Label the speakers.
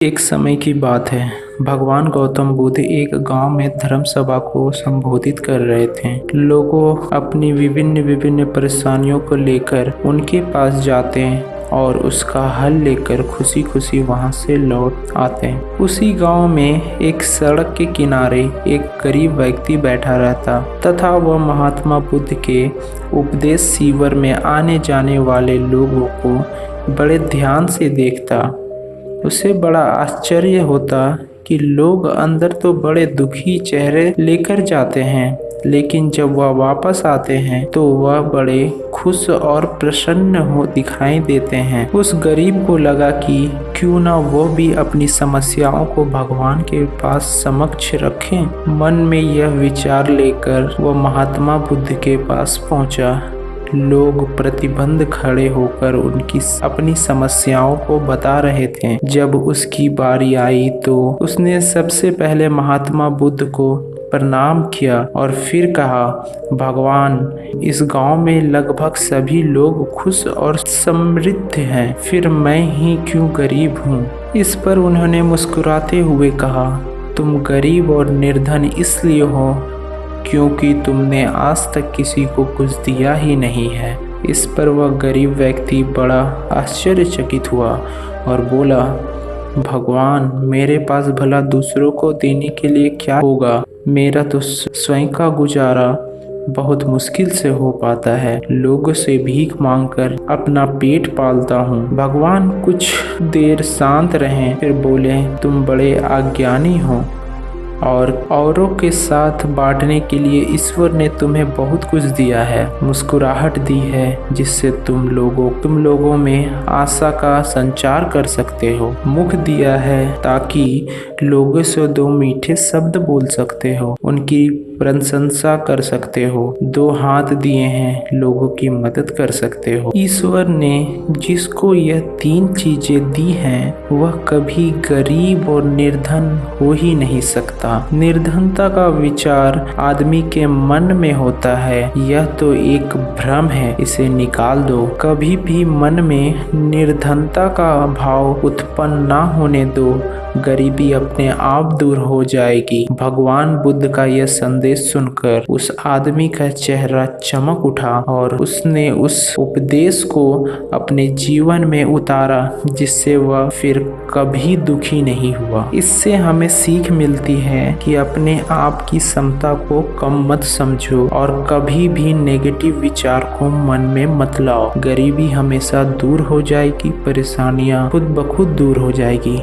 Speaker 1: एक समय की बात है। भगवान गौतम बुद्ध एक गांव में धर्म सभा को संबोधित कर रहे थे। लोगों अपनी विभिन्न विभिन्न परेशानियों को लेकर उनके पास जाते और उसका हल लेकर खुशी खुशी वहां से लौट आते हैं। उसी गांव में एक सड़क के किनारे एक गरीब व्यक्ति बैठा रहता तथा वह महात्मा बुद्ध के उपदेश शिविर में आने जाने वाले लोगों को बड़े ध्यान से देखता। उसे बड़ा आश्चर्य होता कि लोग अंदर तो बड़े दुखी चेहरे लेकर जाते हैं, लेकिन जब वह वापस आते हैं तो वह बड़े खुश और प्रसन्न हो दिखाई देते हैं। उस गरीब को लगा कि क्यों ना वो भी अपनी समस्याओं को भगवान के पास समक्ष रखें। मन में यह विचार लेकर वह महात्मा बुद्ध के पास पहुंचा। लोग प्रतिबंध खड़े होकर उनकी अपनी समस्याओं को बता रहे थे। जब उसकी बारी आई तो उसने सबसे पहले महात्मा बुद्ध को प्रणाम किया और फिर कहा, भगवान, इस गांव में लगभग सभी लोग खुश और समृद्ध हैं, फिर मैं ही क्यों गरीब हूँ। इस पर उन्होंने मुस्कुराते हुए कहा, तुम गरीब और निर्धन इसलिए हो क्योंकि तुमने आज तक किसी को कुछ दिया ही नहीं है। इस पर वह गरीब व्यक्ति बड़ा आश्चर्यचकित हुआ और बोला, भगवान, मेरे पास भला दूसरों को देने के लिए क्या होगा। मेरा तो स्वयं का गुजारा बहुत मुश्किल से हो पाता है। लोगों से भीख मांगकर अपना पेट पालता हूँ। भगवान कुछ देर शांत रहे, फिर बोले, तुम बड़े अज्ञानी हो और औरों के साथ बांटने के लिए ईश्वर ने तुम्हें बहुत कुछ दिया है। मुस्कुराहट दी है जिससे तुम लोगों में आशा का संचार कर सकते हो। मुख दिया है ताकि लोगों से दो मीठे शब्द बोल सकते हो, उनकी प्रशंसा कर सकते हो। दो हाथ दिए हैं, लोगों की मदद कर सकते हो। ईश्वर ने जिसको यह तीन चीजें दी हैं वह कभी गरीब और निर्धन हो ही नहीं सकता। निर्धनता का विचार आदमी के मन में होता है, यह तो एक भ्रम है, इसे निकाल दो। कभी भी मन में निर्धनता का भाव उत्पन्न ना होने दो, गरीबी अपने आप दूर हो जाएगी। भगवान बुद्ध का यह संदेश सुनकर उस आदमी का चेहरा चमक उठा और उसने उस उपदेश को अपने जीवन में उतारा, जिससे वह फिर कभी दुखी नहीं हुआ। इससे हमें सीख मिलती है कि अपने आप की क्षमता को कम मत समझो और कभी भी नेगेटिव विचार को मन में मत लाओ। गरीबी हमेशा दूर हो जाएगी, परेशानियां खुद ब खुद दूर हो जाएगी।